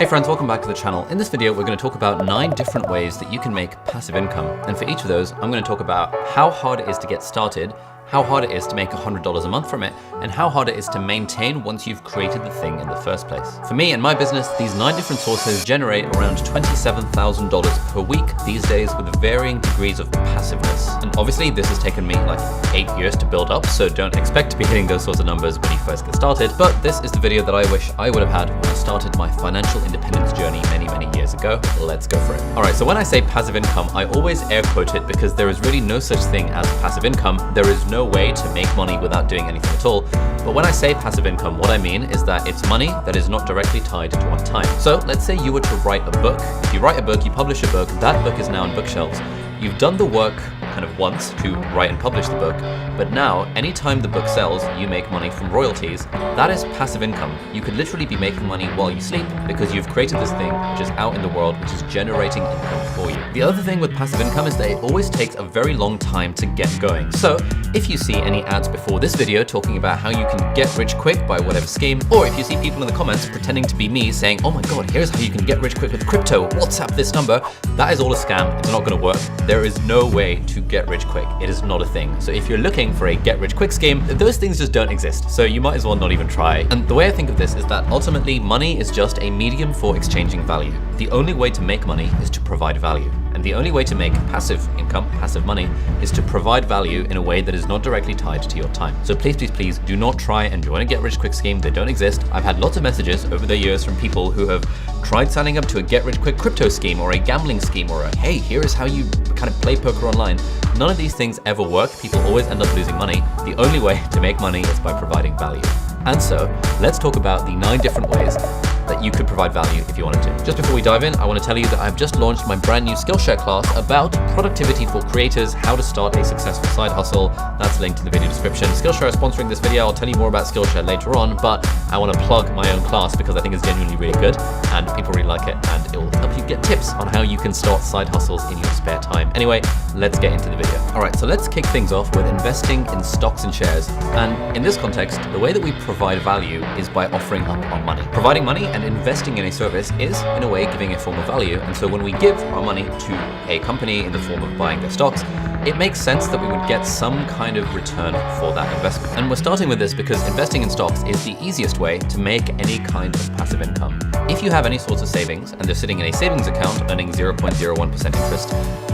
Hey friends, welcome back to the channel. In this video, we're going to talk about 9 different ways that you can make passive income. And for each of those, I'm going to talk about how hard it is to get started, how hard it is to make $100 a month from it, and how hard it is to maintain once you've created the thing in the first place. For me and my business, these 9 different sources generate around $27,000 per week these days with varying degrees of passiveness. And obviously this has taken me like 8 years to build up, so don't expect to be hitting those sorts of numbers when you first get started. But this is the video that I wish I would have had when I started my financial independence journey many years ago. Let's go for it. All right, so when I say passive income, I always air quote it because there is really no such thing as passive income. There is no way to make money without doing anything at all. But when I say passive income, what I mean is that it's money that is not directly tied to one time. So let's say you were to write a book. If you write a book, you publish a book, that book is now on bookshelves. You've done the work kind of once to write and publish the book, but now anytime the book sells, you make money from royalties. That is passive income. You could literally be making money while you sleep because you've created this thing which is out in the world, which is generating income for you. The other thing with passive income is that it always takes a very long time to get going. So if you see any ads before this video talking about how you can get rich quick by whatever scheme, or if you see people in the comments pretending to be me saying, oh my God, here's how you can get rich quick with crypto, WhatsApp this number, that is all a scam. It's not gonna work. There is no way to get rich quick. It is not a thing. So if you're looking for a get rich quick scheme, those things just don't exist. So you might as well not even try. And the way I think of this is that ultimately money is just a medium for exchanging value. The only way to make money is to provide value. And the only way to make passive income, passive money, is to provide value in a way that is not directly tied to your time. So please do not try and join a get rich quick scheme. They don't exist. I've had lots of messages over the years from people who have tried signing up to a get rich quick crypto scheme or a gambling scheme or a, hey, here is how you kind of play poker online. None of these things ever work. People always end up losing money. The only way to make money is by providing value. And so let's talk about the 9 different ways that you could provide value if you wanted to. Just before we dive in, I want to tell you that I've just launched my brand new Skillshare class about productivity for creators, how to start a successful side hustle. That's linked in the video description. Skillshare is sponsoring this video. I'll tell you more about Skillshare later on, but I want to plug my own class because I think it's genuinely really good and people really like it, and it will help you get tips on how you can start side hustles in your spare time. Anyway, let's get into the video. All right, so let's kick things off with investing in stocks and shares. And in this context, the way that we provide value is by offering up our money. Providing money and investing in a service is, in a way, giving a form of value. And so when we give our money to a company in the form of buying their stocks, it makes sense that we would get some kind of return for that investment. And we're starting with this because investing in stocks is the easiest way to make any kind of passive income. If you have any sorts of savings and they're sitting in a savings account earning 0.01% interest,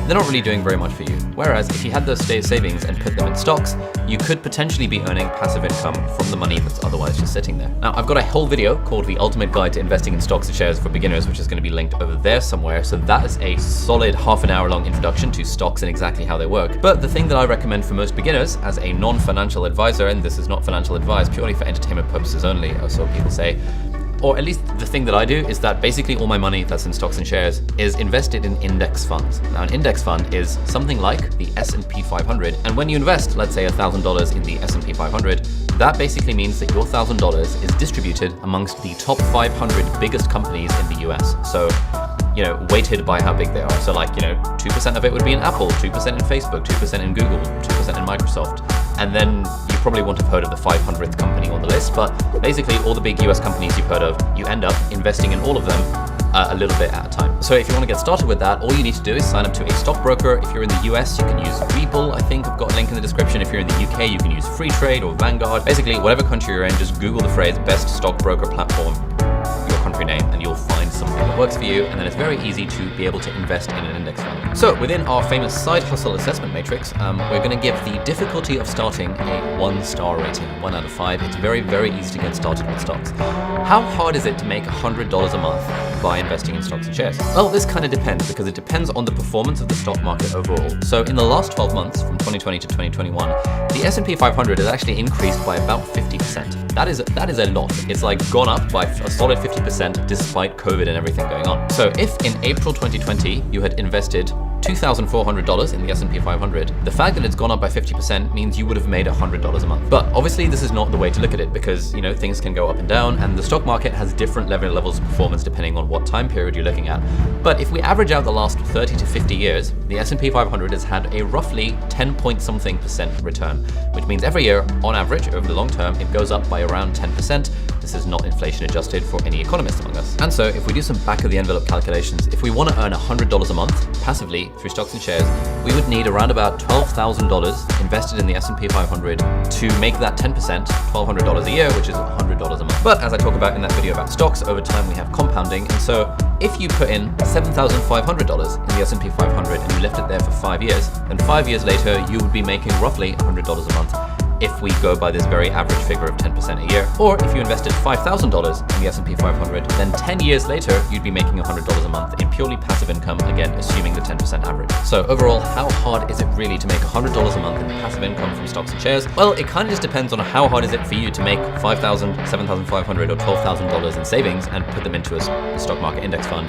they're not really doing very much for you. Whereas if you had those savings and put them in stocks, you could potentially be earning passive income from the money that's otherwise just sitting there. Now, I've got a whole video called The Ultimate Guide to Investing in Stocks and Shares for Beginners, which is going to be linked over there somewhere. So that is a solid half an hour long introduction to stocks and exactly how they work. But the thing that I recommend for most beginners as a non-financial advisor, and this is not financial advice, purely for entertainment purposes only, or so people say, or at least the thing that I do, is that basically all my money that's in stocks and shares is invested in index funds. Now, an index fund is something like the S&P 500. And when you invest, let's say $1,000 in the S&P 500, that basically means that your $1,000 is distributed amongst the top 500 biggest companies in the US. So, you know, weighted by how big they are. So like, you know, 2% of it would be in Apple, 2% in Facebook, 2% in Google, 2% in Microsoft. And then you probably won't have heard of the 500th company on the list, but basically all the big US companies you've heard of, you end up investing in all of them a little bit at a time. So if you want to get started with that, all you need to do is sign up to a stockbroker. If you're in the US, you can use Webull, I think. I've got a link in the description. If you're in the UK, you can use Freetrade or Vanguard. Basically, whatever country you're in, just Google the phrase best stockbroker platform, your country name, and you'll find something that works for you. And then it's very easy to be able to invest in an index fund. So within our famous side hustle assessment matrix, we're going to give the difficulty of starting a 1-star rating, 1 out of 5. It's very easy to get started with stocks. How hard is it to make $100 a month by investing in stocks and shares? Well, this kind of depends because it depends on the performance of the stock market overall. So in the last 12 months, from 2020 to 2021, the S&P 500 has actually increased by about 50%. That is a lot. It's like gone up by a solid 50% despite COVID and everything going on. So if in April 2020 you had invested $2,400 in the S&P 500, the fact that it's gone up by 50% means you would have made $100 a month. But obviously this is not the way to look at it because, you know, things can go up and down and the stock market has different levels of performance depending on what time period you're looking at. But if we average out the last 30 to 50 years, the S&P 500 has had a roughly 10-point-something% return, which means every year, on average, over the long term, it goes up by around 10%, this is not inflation adjusted for any economists among us. And so if we do some back of the envelope calculations, if we want to earn $100 a month passively through stocks and shares, we would need around about $12,000 invested in the S&P 500 to make that 10%, $1,200 a year, which is $100 a month. But as I talk about in that video about stocks, over time we have compounding. And so if you put in $7,500 in the S&P 500 and you left it there for 5 years, then 5 years later, you would be making roughly $100 a month if we go by this very average figure of 10% a year. Or if you invested $5,000 in the S&P 500, then 10 years later, you'd be making $100 a month in purely passive income, again, assuming the 10% average. So overall, how hard is it really to make $100 a month in passive income from stocks and shares? Well, it kind of just depends on how hard is it for you to make $5,000, $7,500, or $12,000 in savings and put them into a stock market index fund.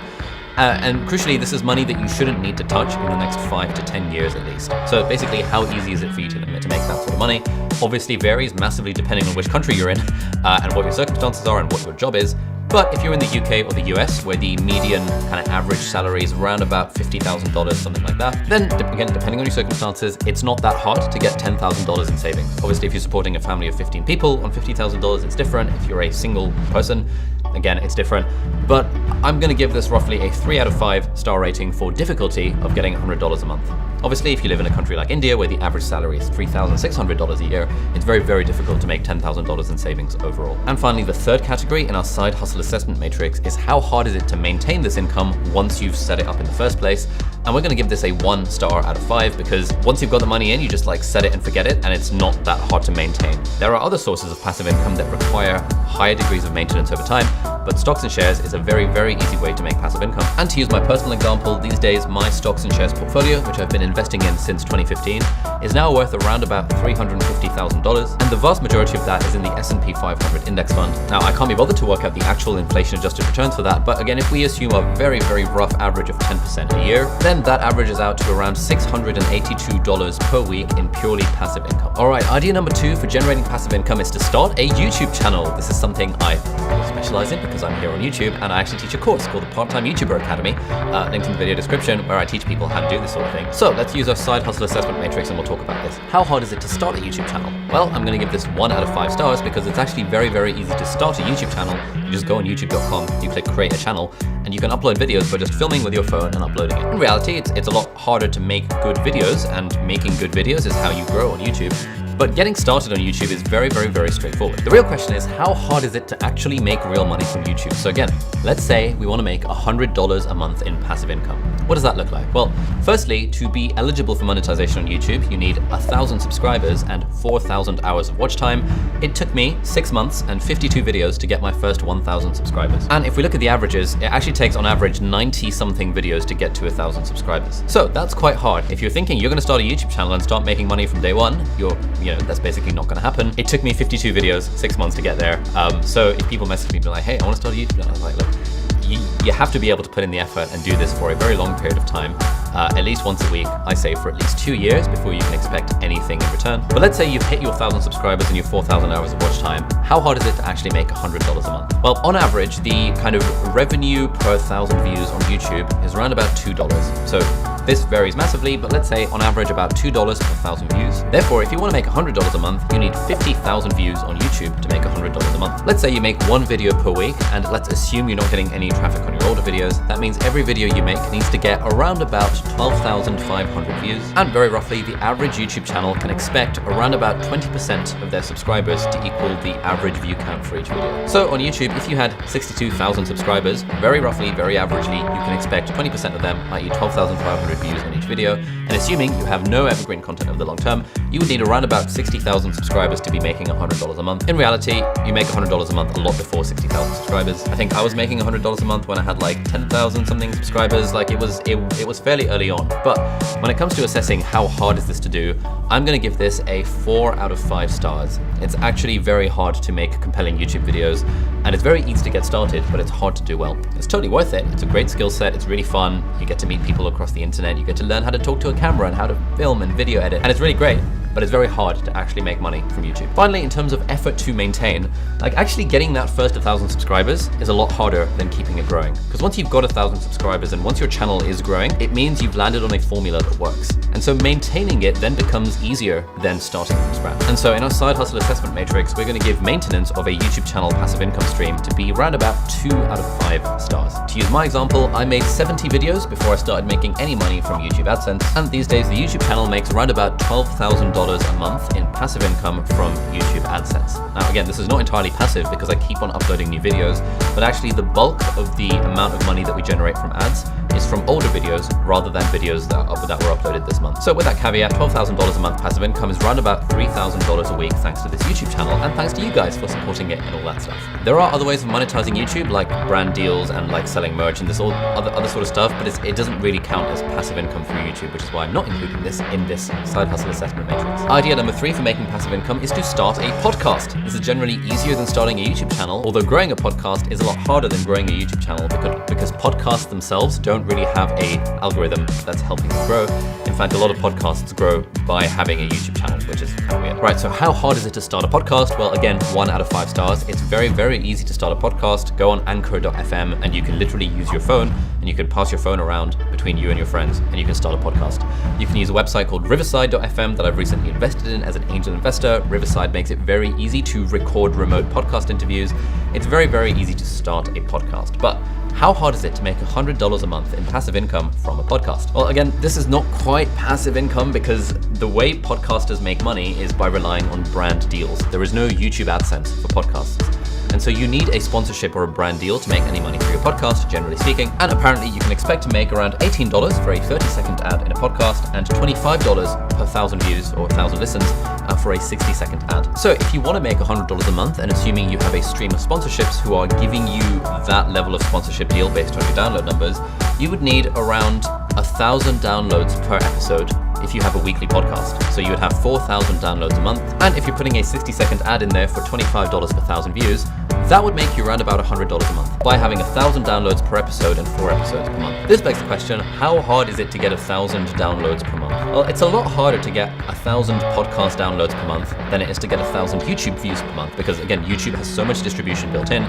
And crucially, this is money that you shouldn't need to touch in the next 5 to 10 years at least. So basically, how easy is it for you to make that sort of money? Obviously varies massively depending on which country you're in and what your circumstances are and what your job is. But if you're in the UK or the US, where the median kind of average salary is around about $50,000, something like that, then again, depending on your circumstances, it's not that hard to get $10,000 in savings. Obviously, if you're supporting a family of 15 people on $50,000, it's different. If you're a single person, again, it's different. But I'm gonna give this roughly a 3 out of 5 star rating for difficulty of getting $100 a month. Obviously, if you live in a country like India, where the average salary is $3,600 a year, it's very, very difficult to make $10,000 in savings overall. And finally, the third category in our side hustle assessment matrix is how hard is it to maintain this income once you've set it up in the first place. And we're gonna give this a 1 star out of 5 because once you've got the money in, you just like set it and forget it, and it's not that hard to maintain. There are other sources of passive income that require higher degrees of maintenance over time, but stocks and shares is a very, very easy way to make passive income. And to use my personal example, these days, my stocks and shares portfolio, which I've been investing in since 2015, is now worth around about $350,000. And the vast majority of that is in the S&P 500 index fund. Now, I can't be bothered to work out the actual inflation adjusted returns for that, but again, if we assume a very, very rough average of 10% a year, then that averages out to around $682 per week in purely passive income. All right, idea number 2 for generating passive income is to start a YouTube channel. This is something I specialize in because I'm here on YouTube, and I actually teach a course called the Part-Time YouTuber Academy, linked in the video description, where I teach people how to do this sort of thing. So let's use our side hustle assessment matrix and we'll talk about this. How hard is it to start a YouTube channel? Well, I'm gonna give this 1 out of 5 stars because it's actually very, very easy to start a YouTube channel. You just go on youtube.com, you click create a channel, and you can upload videos by just filming with your phone and uploading it. In reality, it's a lot harder to make good videos, and making good videos is how you grow on YouTube. But getting started on YouTube is very, very, very straightforward. The real question is, how hard is it to actually make real money from YouTube? So again, let's say we want to make $100 a month in passive income. What does that look like? Well, firstly, to be eligible for monetization on YouTube, you need 1,000 subscribers and 4,000 hours of watch time. It took me 6 months and 52 videos to get my first 1,000 subscribers. And if we look at the averages, it actually takes on average 90 something videos to get to 1,000 subscribers. So that's quite hard. If you're thinking you're going to start a YouTube channel and start making money from day one, that's basically not going to happen. It took me 52 videos, 6 months to get there. So if people message me and be like, hey, I want to start a YouTube channel, I was like, look, you have to be able to put in the effort and do this for a very long period of time, at least once a week, I say for at least 2 years before you can expect anything in return. But let's say you've hit your 1,000 subscribers and your 4,000 hours of watch time. How hard is it to actually make $100 a month? Well, on average, the kind of revenue per 1,000 views on YouTube is around about $2. So this varies massively, but let's say on average about $2 per 1,000 views. Therefore, if you want to make $100 a month, you need 50,000 views on YouTube to make $100 a month. Let's say you make 1 video per week, and let's assume you're not getting any traffic on your older videos. That means every video you make needs to get around about 12,500 views. And very roughly, the average YouTube channel can expect around about 20% of their subscribers to equal the average view count for each video. So on YouTube, if you had 62,000 subscribers, very roughly, very averagely, you can expect 20% of them, i.e. 12,500 views on each video. And assuming you have no evergreen content over the long term, you would need around about 60,000 subscribers to be making $100 a month. In reality, you make $100 a month a lot before 60,000 subscribers. I think I was making $100 a month when I had like 10,000 something subscribers. Like it was fairly early on. But when it comes to assessing how hard is this to do, I'm gonna give this a 4 out of 5 stars. It's actually very hard to make compelling YouTube videos, and it's very easy to get started, but it's hard to do well. It's totally worth it. It's a great skill set. It's really fun. You get to meet people across the internet. You get to learn how to talk to a camera and how to film and video edit, and it's really great. but it's very hard to actually make money from YouTube. Finally, in terms of effort to maintain, like actually getting that first 1,000 subscribers is a lot harder than keeping it growing. Because once you've got 1,000 subscribers and once your channel is growing, it means you've landed on a formula that works. And so maintaining it then becomes easier than starting from scratch. And so in our side hustle assessment matrix, we're going to give maintenance of a YouTube channel passive income stream to be around about 2 out of 5 stars. To use my example, I made 70 videos before I started making any money from YouTube AdSense. And these days, the YouTube channel makes around about $12,000 a month in passive income from YouTube AdSense. Now, again, this is not entirely passive because I keep on uploading new videos, but actually the bulk of the amount of money that we generate from ads is from older videos rather than videos that were uploaded this month. So with that caveat, $12,000 a month passive income is around about $3,000 a week thanks to this YouTube channel and thanks to you guys for supporting it and all that stuff. There are other ways of monetizing YouTube like brand deals and like selling merch and this all other sort of stuff, but it doesn't really count as passive income through YouTube, which is why I'm not including this in this side hustle assessment matrix. Idea number 3 for making passive income is to start a podcast. This is generally easier than starting a YouTube channel, although growing a podcast is a lot harder than growing a YouTube channel because podcasts themselves don't really have a algorithm that's helping them grow. In fact, a lot of podcasts grow by having a YouTube channel, which is kind of weird. Right, so how hard is it to start a podcast? Well, again, 1 out of 5 stars. It's very, very easy to start a podcast. Go on anchor.fm and you can literally use your phone and you can pass your phone around between you and your friends and you can start a podcast. You can use a website called riverside.fm that I've recently invested in as an angel investor. Riverside makes it very easy to record remote podcast interviews. It's very, very easy to start a podcast. But how hard is it to make $100 a month in passive income from a podcast? Well, again, this is not quite passive income because the way podcasters make money is by relying on brand deals. There is no YouTube AdSense for podcasts. And so you need a sponsorship or a brand deal to make any money for your podcast, generally speaking. And apparently you can expect to make around $18 for a 30-second ad in a podcast and $25 per 1,000 views or 1,000 listens for a 60-second ad. So if you want to make $100 a month, and assuming you have a stream of sponsorships who are giving you that level of sponsorship deal based on your download numbers, you would need around 1,000 downloads per episode if you have a weekly podcast. So you would have 4,000 downloads a month. And if you're putting a 60-second ad in there for $25 per 1,000 views, that would make you around about $100 a month by having 1,000 downloads per episode and 4 episodes per month. This begs the question, how hard is it to get 1,000 downloads per month? Well, it's a lot harder to get 1,000 podcast downloads per month than it is to get 1,000 YouTube views per month because, again, YouTube has so much distribution built in.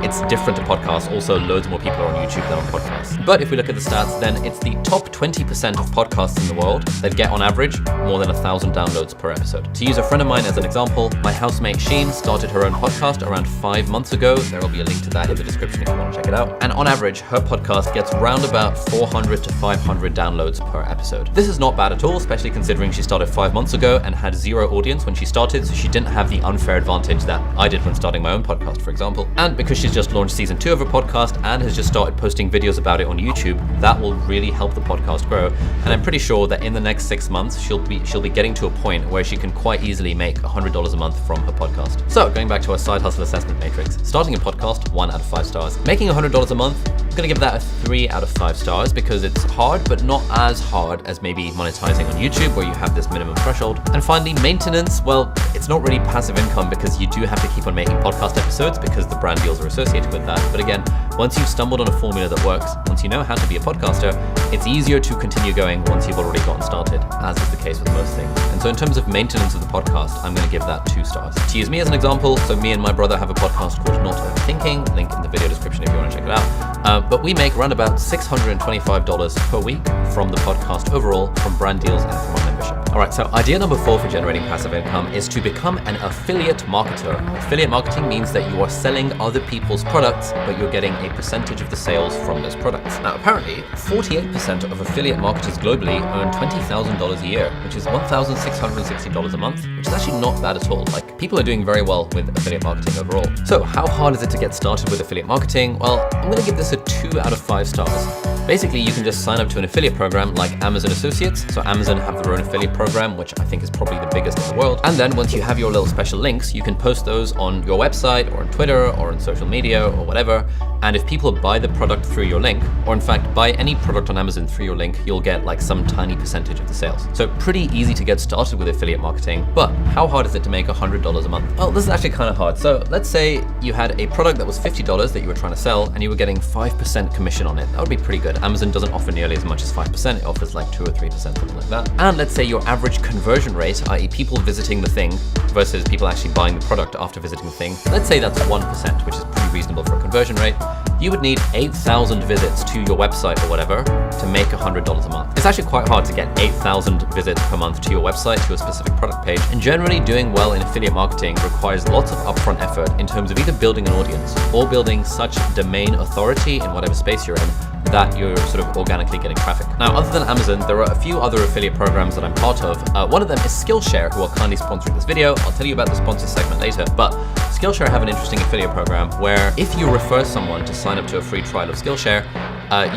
It's different to podcasts. Also, loads more people are on YouTube than on podcasts. But if we look at the stats, then it's the top 20% of podcasts in the world that get, on average, more than 1,000 downloads per episode. To use a friend of mine as an example, my housemate Sheen started her own podcast around 5 months ago. There will be a link to that in the description if you want to check it out. And on average, her podcast gets round about 400 to 500 downloads per episode. This is not bad at all, especially considering she started 5 months ago and had 0 audience when she started, so she didn't have the unfair advantage that I did when starting my own podcast, for example. And because she's just launched season 2 of her podcast and has just started posting videos about it on YouTube, that will really help the podcast grow. And I'm pretty sure that in the next 6 months, she'll be getting to a point where she can quite easily make $100 a month from her podcast. So going back to our side hustle assessment matrix, starting a podcast, 1 out of 5 stars. Making $100 a month, I'm gonna give that a 3 out of 5 stars because it's hard, but not as hard as maybe monetizing on YouTube where you have this minimum threshold. And finally, maintenance, well, it's not really passive income because you do have to keep on making podcast episodes because the brand deals are associated with that. But again, once you've stumbled on a formula that works, once you know how to be a podcaster, it's easier to continue going once you've already gotten started, as is the case with most things. And so in terms of maintenance of the podcast, I'm gonna give that 2 stars. To use me as an example, so me and my brother have a podcast called Not Overthinking, link in the video description if you want to check it out. But we make around about $625 per week from the podcast overall, from brand deals and from our membership. All right, so idea number 4 for generating passive income is to become an affiliate marketer. Affiliate marketing means that you are selling other people's products, but you're getting a percentage of the sales from those products. Now, apparently, 48% of affiliate marketers globally earn $20,000 a year, which is $1,660 a month, which is actually not bad at all. Like, people are doing very well with affiliate marketing overall. So how hard is it to get started with affiliate marketing? Well, I'm gonna give this a 2 out of 5 stars. Basically, you can just sign up to an affiliate program like Amazon Associates. So Amazon have their own affiliate program, which I think is probably the biggest in the world. And then once you have your little special links, you can post those on your website or on Twitter or on social media or whatever. And if people buy the product through your link, or in fact, buy any product on Amazon through your link, you'll get like some tiny percentage of the sales. So pretty easy to get started with affiliate marketing, but how hard is it to make $100 a month? Well, this is actually kind of hard. So let's say you had a product that was $50 that you were trying to sell and you were getting 5% commission on it. That would be pretty good. standard. Amazon doesn't offer nearly as much as 5%. It offers like 2 or 3%, something like that. And let's say your average conversion rate, i.e. people visiting the thing versus people actually buying the product after visiting the thing, let's say that's 1%, which is pretty reasonable for a conversion rate. You would need 8,000 visits to your website or whatever to make $100 a month. It's actually quite hard to get 8,000 visits per month to your website, to a specific product page. And generally doing well in affiliate marketing requires lots of upfront effort in terms of either building an audience or building such domain authority in whatever space you're in that you're sort of organically getting traffic. Now, other than Amazon, there are a few other affiliate programs that I'm part of. One of them is Skillshare, who are kindly sponsoring this video. I'll tell you about the sponsor segment later, but Skillshare have an interesting affiliate program where if you refer someone to sign up to a free trial of Skillshare,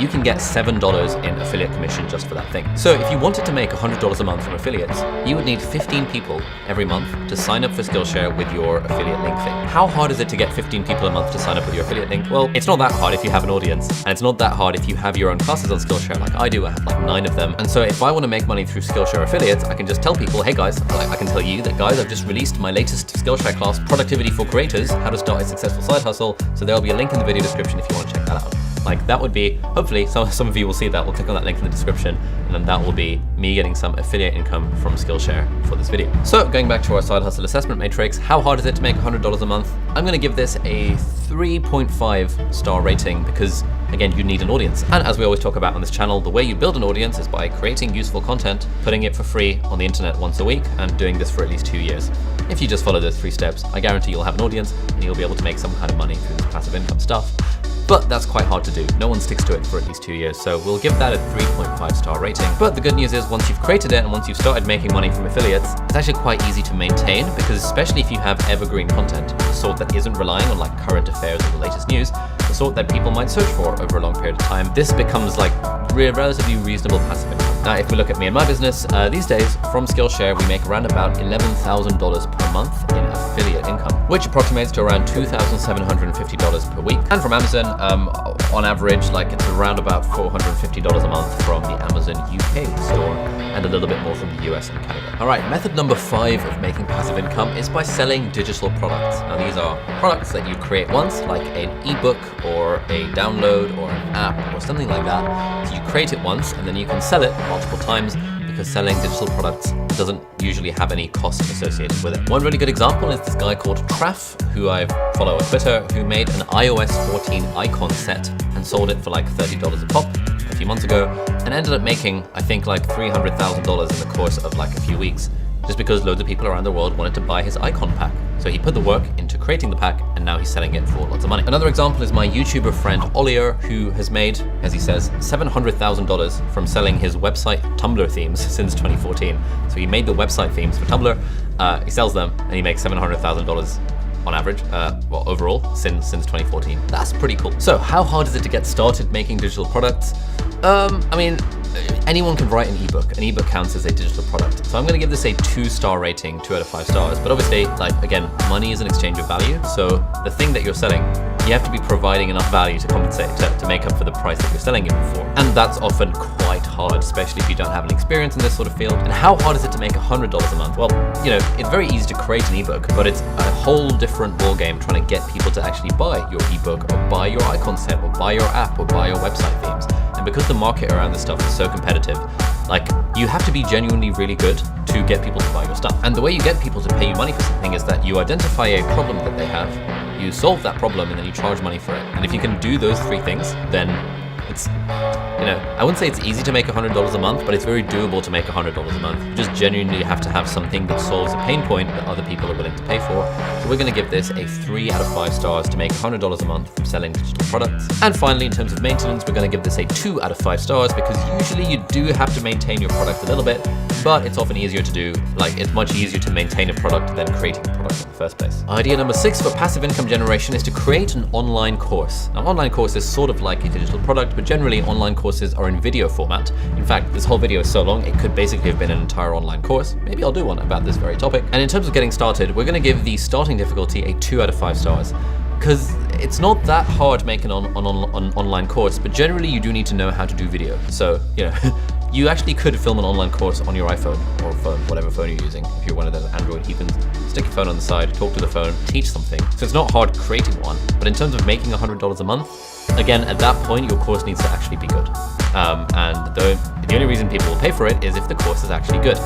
you can get $7 in affiliate commission just for that thing. So if you wanted to make $100 a month from affiliates, you would need 15 people every month to sign up for Skillshare with your affiliate link thing. How hard is it to get 15 people a month to sign up with your affiliate link? Well, it's not that hard if you have an audience, and it's not that hard if you have your own classes on Skillshare like I do. I have like 9 of them. And so if I want to make money through Skillshare affiliates, I can just tell people, hey guys, I can tell you that guys, I've just released my latest Skillshare class, Productivity for Creators, How to Start a Successful Side Hustle. So there'll be a link in the video description if you want to check that out. Like that would be, hopefully some of you will see that, we'll click on that link in the description, and then that will be me getting some affiliate income from Skillshare for this video. So going back to our side hustle assessment matrix, how hard is it to make $100 a month? I'm gonna give this a 3.5 star rating because again, you need an audience. And as we always talk about on this channel, the way you build an audience is by creating useful content, putting it for free on the internet once a week, and doing this for at least 2 years. If you just follow those 3 steps, I guarantee you'll have an audience and you'll be able to make some kind of money through this passive income stuff. But that's quite hard to do. No one sticks to it for at least 2 years, so we'll give that a 3.5 star rating. But the good news is once you've created it and once you've started making money from affiliates, it's actually quite easy to maintain, because especially if you have evergreen content, the sort that isn't relying on like current affairs or the latest news, the sort that people might search for over a long period of time, this becomes like relatively reasonable passive income. Now, if we look at me and my business, these days from Skillshare, we make around about $11,000 per month in affiliate income, which approximates to around $2,750 per week. And from Amazon, on average, like it's around about $450 a month from the Amazon UK store, and a little bit more from the US and Canada. All right, method number 5 of making passive income is by selling digital products. Now, these are products that you create once, like an ebook or a download or an app or something like that. So you create it once and then you can sell it multiple times, because selling digital products doesn't usually have any cost associated with it. One really good example is this guy called Traff, who I follow on Twitter, who made an iOS 14 icon set and sold it for like $30 a pop a few months ago, and ended up making, I think, like $300,000 in the course of like a few weeks, just because loads of people around the world wanted to buy his icon pack. So he put the work into creating the pack, and now he's selling it for lots of money. Another example is my YouTuber friend Oliur, who has made, as he says, $700,000 from selling his website Tumblr themes since 2014. So he made the website themes for Tumblr, he sells them, and he makes $700,000 on average, well, overall, since 2014. That's pretty cool. So how hard is it to get started making digital products? I mean, anyone can write an ebook. An ebook counts as a digital product. So I'm gonna give this a 2-star rating, 2 out of 5 stars. But obviously, like, again, money is an exchange of value. So the thing that you're selling, you have to be providing enough value to compensate, to make up for the price that you're selling it for. And that's often quite hard, especially if you don't have any experience in this sort of field. And how hard is it to make $100 a month? Well, you know, it's very easy to create an ebook, but it's a whole different ballgame trying to get people to actually buy your ebook, or buy your icon set, or buy your app, or buy your website themes. And because the market around this stuff is so competitive, like, you have to be genuinely really good to get people to buy your stuff. And the way you get people to pay you money for something is that you identify a problem that they have, you solve that problem, and then you charge money for it. And if you can do those 3 things, then it's, you know, I wouldn't say it's easy to make $100 a month, but it's very doable to make $100 a month. You just genuinely have to have something that solves a pain point that other people are willing to pay for. So we're gonna give this a 3 out of 5 stars to make $100 a month from selling digital products. And finally, in terms of maintenance, we're gonna give this a 2 out of 5 stars, because usually you do have to maintain your product a little bit, but it's often easier to do. Like, it's much easier to maintain a product than creating a product in the first place. Idea number 6 for passive income generation is to create an online course. Now, online course is sort of like a digital product, but generally online courses are in video format. In fact, this whole video is so long, it could basically have been an entire online course. Maybe I'll do one about this very topic. And in terms of getting started, we're gonna give the starting difficulty a 2 out of 5 stars. Because it's not that hard making an online course, but generally you do need to know how to do video. So, you know, you actually could film an online course on your iPhone or phone, whatever phone you're using. If you're one of those Android heathens, stick your phone on the side, talk to the phone, teach something. So it's not hard creating one, but in terms of making $100 a month, again, at that point, your course needs to actually be good. And the only reason people will pay for it is if the course is actually good.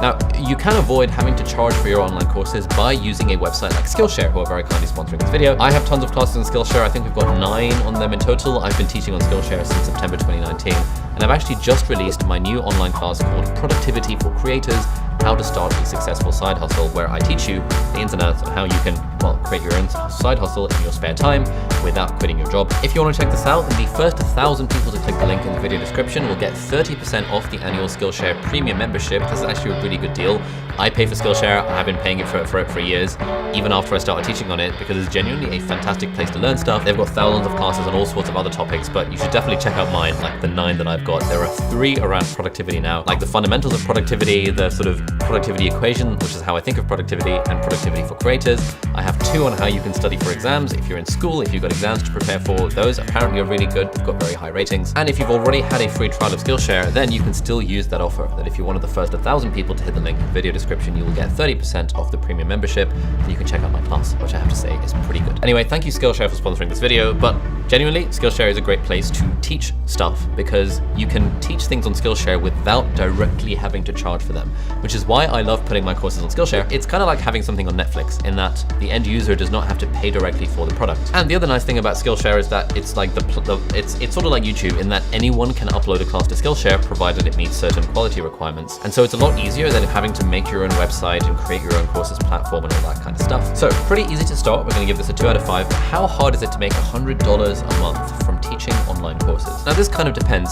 Now, you can avoid having to charge for your online courses by using a website like Skillshare, who are very kindly sponsoring this video. I have tons of classes on Skillshare. I think we've got 9 on them in total. I've been teaching on Skillshare since September 2019, and I've actually just released my new online class called Productivity for Creators: How to Start a Successful Side Hustle, where I teach you the ins and outs on how you can, well, create your own side hustle in your spare time without quitting your job. If you want to check this out, then the first 1,000 people to click the link in the video description will get 30% off the annual Skillshare premium membership. This is actually a really good deal. I pay for Skillshare. I've been paying it for years, even after I started teaching on it, because it's genuinely a fantastic place to learn stuff. They've got thousands of classes on all sorts of other topics, but you should definitely check out mine, like the 9 that I've got. There are 3 around productivity now, like the fundamentals of productivity, the sort of productivity equation, which is how I think of productivity, and productivity for creators. I have 2 on how you can study for exams if you're in school, if you've got exams to prepare for. Those apparently are really good. They've got very high ratings. And if you've already had a free trial of Skillshare, then you can still use that offer, that if you're one of the first 1,000 people to hit the link in the video description, you will get 30% off the premium membership. So you can check out my class, which I have to say is pretty good. Anyway, thank you Skillshare for sponsoring this video, but genuinely, Skillshare is a great place to teach stuff because you can teach things on Skillshare without directly having to charge for them, which is why I love putting my courses on Skillshare. It's kind of like having something on Netflix in that the end user does not have to pay directly for the product. And the other nice thing about Skillshare is that it's like it's sort of like YouTube in that anyone can upload a class to Skillshare provided it meets certain quality requirements. And so it's a lot easier than having to make your own website and create your own courses platform and all that kind of stuff. So pretty easy to start. We're going to give this a 2 out of 5. But how hard is it to make $100 a month from teaching online courses? Now this kind of depends.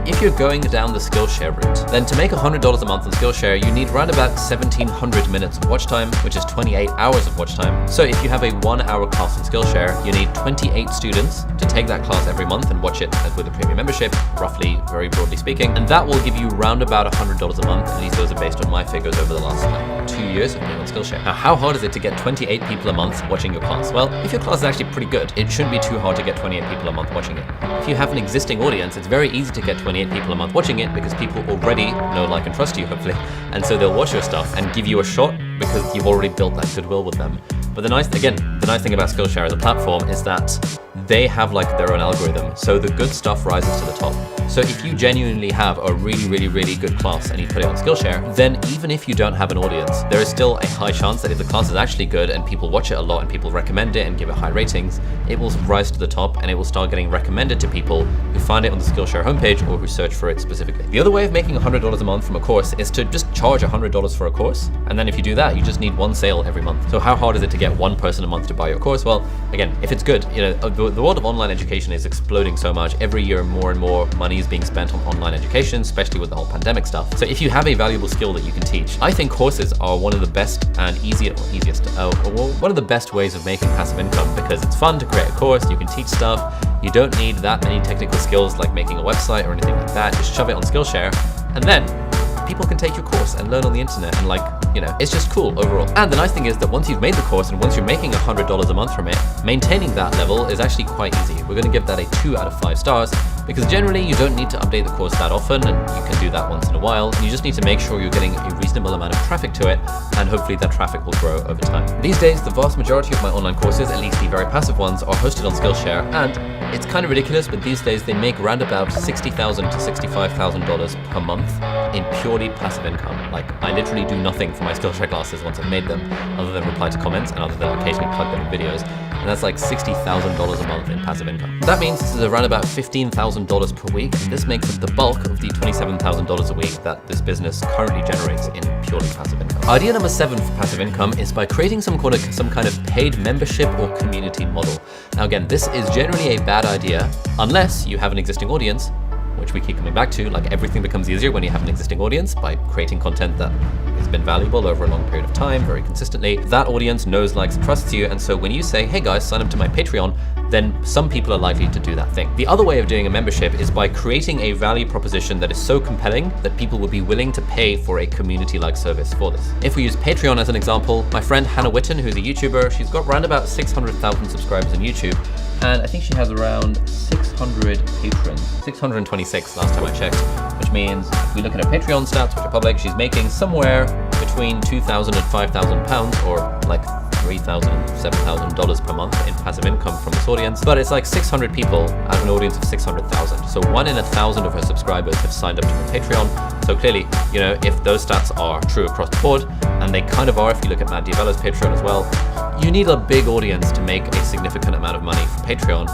If you're going down the Skillshare route, then to make $100 a month on Skillshare, you need around about 1,700 minutes of watch time, which is 28 hours of watch time. So if you have a 1-hour class on Skillshare, you need 28 students to take that class every month and watch it with a premium membership, roughly, very broadly speaking. And that will give you round about $100 a month. At least those are based on my figures over the last 2 years of being on Skillshare. Now, how hard is it to get 28 people a month watching your class? Well, if your class is actually pretty good, it shouldn't be too hard to get 28 people a month watching it. If you have an existing audience, it's very easy to get 28 people a month watching it because people already know, like, and trust you, hopefully. And so they'll watch your stuff and give you a shot because you've already built that goodwill with them. But the nice thing about Skillshare as a platform is that they have like their own algorithm. So the good stuff rises to the top. So if you genuinely have a really good class and you put it on Skillshare, then even if you don't have an audience, there is still a high chance that if the class is actually good and people watch it a lot and people recommend it and give it high ratings, it will rise to the top and it will start getting recommended to people who find it on the Skillshare homepage or who search for it specifically. The other way of making $100 a month from a course is to just charge $100 for a course. And then if you do that, you just need 1 sale every month. So how hard is it to get 1 person a month to buy your course? Well, again, if it's good, you know, the world of online education is exploding so much. Every year, more and more money is being spent on online education, especially with the whole pandemic stuff. So if you have a valuable skill that you can teach, I think courses are one of the best and one of the best ways of making passive income, because it's fun to create a course, you can teach stuff, you don't need that many technical skills like making a website or anything like that. Just shove it on Skillshare, and then people can take your course and learn on the internet, and like, you know, it's just cool overall. And the nice thing is that once you've made the course and once you're making $100 a month from it, maintaining that level is actually quite easy. We're going to give that a 2 out of 5 stars because generally you don't need to update the course that often, and you can do that once in a while. And you just need to make sure you're getting a reasonable amount of traffic to it, and hopefully that traffic will grow over time. These days, the vast majority of my online courses, at least the very passive ones, are hosted on Skillshare, and it's kind of ridiculous, but these days they make around about $60,000 to $65,000 per month in purely passive income. Like, I literally do nothing for my Skillshare classes once I've made them, other than reply to comments and other than occasionally plug them in videos. And that's like $60,000 a month in passive income. That means this is around about $15,000 per week, and this makes up the bulk of the $27,000 a week that this business currently generates in purely passive income. Idea number 7 for passive income is by creating some kind of paid membership or community model. Now again, this is generally a bad idea unless you have an existing audience, which we keep coming back to. Like, everything becomes easier when you have an existing audience by creating content that has been valuable over a long period of time, very consistently. That audience knows, likes, trusts you, and so when you say, hey guys, sign up to my Patreon, then some people are likely to do that thing. The other way of doing a membership is by creating a value proposition that is so compelling that people will be willing to pay for a community-like service for this. If we use Patreon as an example, my friend Hannah Witton, who's a YouTuber, she's got around about 600,000 subscribers on YouTube, and I think she has around 600 patrons, 626 last time I checked, which means if we look at her Patreon stats, which are public, she's making somewhere between £2,000 and £5,000, or like $3,000, $7,000 per month in passive income from this audience, but it's like 600 people out of an audience of 600,000. So 1 in 1,000 of her subscribers have signed up to her Patreon. So clearly, you know, if those stats are true across the board, and they kind of are if you look at Matt D'Avella's Patreon as well, you need a big audience to make a significant amount of money for Patreon.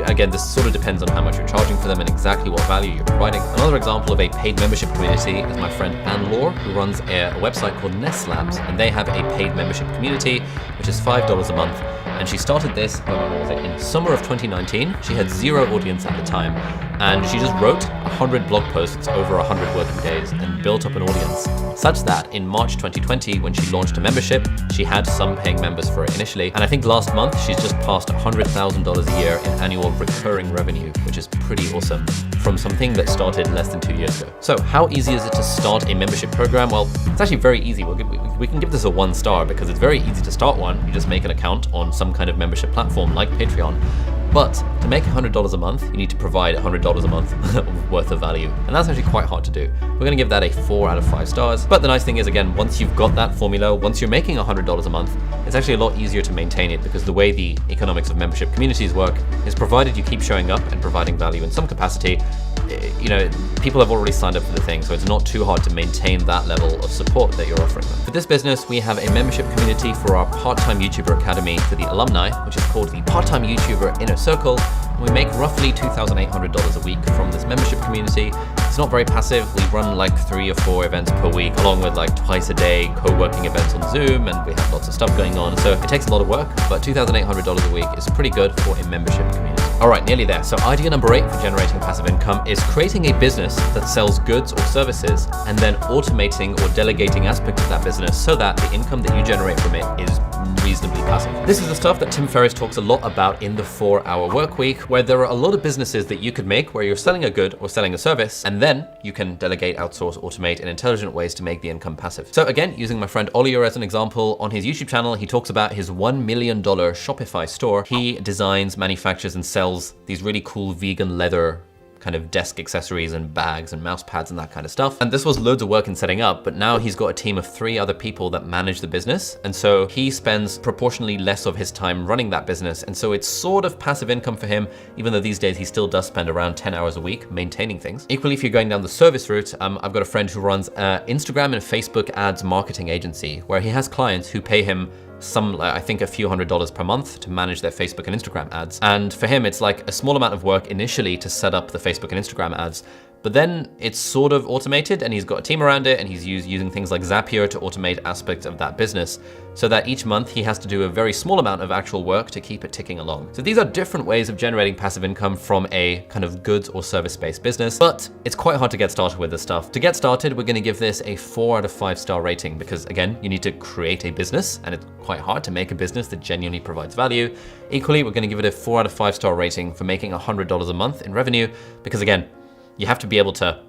Again, this sort of depends on how much you're charging for them and exactly what value you're providing. Another example of a paid membership community is my friend Oliur, who runs a website called Nest Labs, and they have a paid membership community, which is $5 a month. And she started this in summer of 2019. She had 0 audience at the time, and she just wrote 100 blog posts over 100 working days and built up an audience, such that in March 2020, when she launched a membership, she had some paying members for it initially. And I think last month, she's just passed $100,000 a year in annual recurring revenue, which is pretty awesome from something that started less than 2 years ago. So how easy is it to start a membership program? Well, it's actually very easy. We can give this a 1 star because it's very easy to start one. You just make an account on some kind of membership platform like Patreon. But to make $100 a month, you need to provide $100 a month worth of value. And that's actually quite hard to do. We're gonna give that a 4 out of 5 stars. But the nice thing is, again, once you've got that formula, once you're making $100 a month, it's actually a lot easier to maintain it, because the way the economics of membership communities work is, provided you keep showing up and providing value in some capacity, you know, people have already signed up for the thing, so it's not too hard to maintain that level of support that you're offering them. For this business, we have a membership community for our part-time YouTuber Academy for the alumni, which is called the Part-Time YouTuber Inner Circle. We make roughly $2,800 a week from this membership community. It's not very passive. We run like 3 or 4 events per week, along with like twice a day co-working events on Zoom, and we have lots of stuff going on. So it takes a lot of work, but $2,800 a week is pretty good for a membership community. All right, nearly there. So idea number 8 for generating passive income is creating a business that sells goods or services, and then automating or delegating aspects of that business so that the income that you generate from it is reasonably passive. This is the stuff that Tim Ferriss talks a lot about in the 4-Hour Work Week, where there are a lot of businesses that you could make where you're selling a good or selling a service, and then you can delegate, outsource, automate in intelligent ways to make the income passive. So again, using my friend Oliur as an example, on his YouTube channel, he talks about his $1 million Shopify store. He designs, manufactures, and sells these really cool vegan leather kind of desk accessories and bags and mouse pads and that kind of stuff. And this was loads of work in setting up, but now he's got a team of 3 other people that manage the business. And so he spends proportionally less of his time running that business. And so it's sort of passive income for him, even though these days he still does spend around 10 hours a week maintaining things. Equally, if you're going down the service route, I've got a friend who runs an Instagram and Facebook ads marketing agency, where he has clients who pay him I think a few $100s per month to manage their Facebook and Instagram ads. And for him, it's like a small amount of work initially to set up the Facebook and Instagram ads, but then it's sort of automated, and he's got a team around it, and he's using things like Zapier to automate aspects of that business, so that each month he has to do a very small amount of actual work to keep it ticking along. So these are different ways of generating passive income from a kind of goods or service-based business, but it's quite hard to get started with this stuff. To get started, we're gonna give this a 4 out of 5 star rating, because again, you need to create a business, and it's quite hard to make a business that genuinely provides value. Equally, we're gonna give it a 4 out of 5 star rating for making $100 a month in revenue, because again, you have to be able to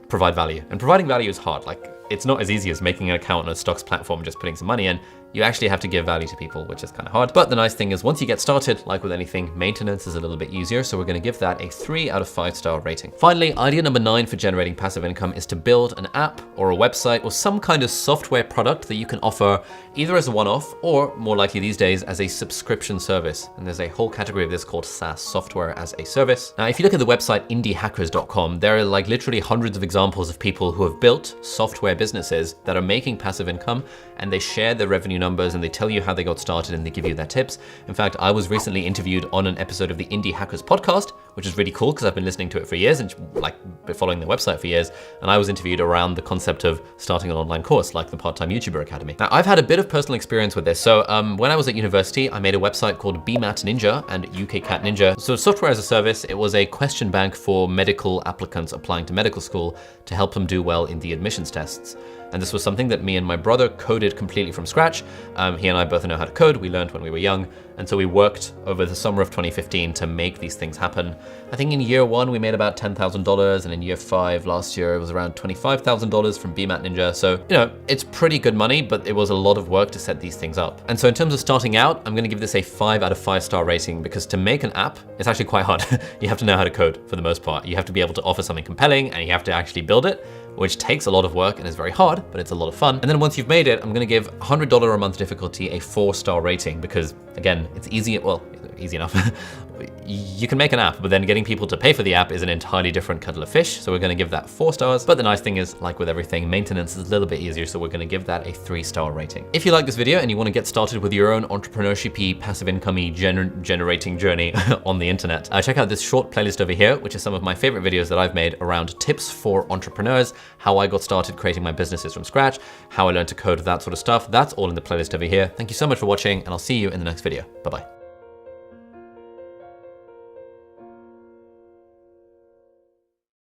provide value. And providing value is hard. Like, it's not as easy as making an account on a stocks platform and just putting some money in. You actually have to give value to people, which is kind of hard. But the nice thing is, once you get started, like with anything, maintenance is a little bit easier. So we're gonna give that a 3 out of 5 star rating. Finally, idea number 9 for generating passive income is to build an app or a website or some kind of software product that you can offer either as a one-off, or more likely these days as a subscription service. And there's a whole category of this called SaaS, software as a service. Now, if you look at the website indiehackers.com, there are like literally hundreds of examples of people who have built software businesses that are making passive income, and they share their revenue numbers, and they tell you how they got started, and they give you their tips. In fact, I was recently interviewed on an episode of the Indie Hackers podcast, which is really cool because I've been listening to it for years and like been following their website for years. And I was interviewed around the concept of starting an online course like the Part-Time YouTuber Academy. Now, I've had a bit of personal experience with this. So when I was at university, I made a website called BMAT Ninja and UK Cat Ninja. So software as a service, it was a question bank for medical applicants applying to medical school to help them do well in the admissions tests. And this was something that me and my brother coded completely from scratch. He and I both know how to code. We learned when we were young. And so we worked over the summer of 2015 to make these things happen. I think in year 1, we made about $10,000. And in year 5 last year, it was around $25,000 from BMAT Ninja. So, you know, it's pretty good money, but it was a lot of work to set these things up. And so in terms of starting out, I'm gonna give this a 5 out of 5 star rating, because to make an app, it's actually quite hard. You have to know how to code for the most part. You have to be able to offer something compelling, and you have to actually build it, which takes a lot of work and is very hard. hard, but it's a lot of fun. And then once you've made it, I'm gonna give $100 a month difficulty a 4-star rating because, again, it's easy, well, easy enough. You can make an app, but then getting people to pay for the app is an entirely different kettle of fish. So we're gonna give that 4 stars. But the nice thing is, like with everything, maintenance is a little bit easier. So we're gonna give that a 3-star rating. If you like this video and you wanna get started with your own entrepreneurship-y, passive income-y generating journey on the internet, check out this short playlist over here, which is some of my favorite videos that I've made around tips for entrepreneurs, how I got started creating my businesses from scratch, how I learned to code, that sort of stuff. That's all in the playlist over here. Thank you so much for watching, and I'll see you in the next video. Bye-bye.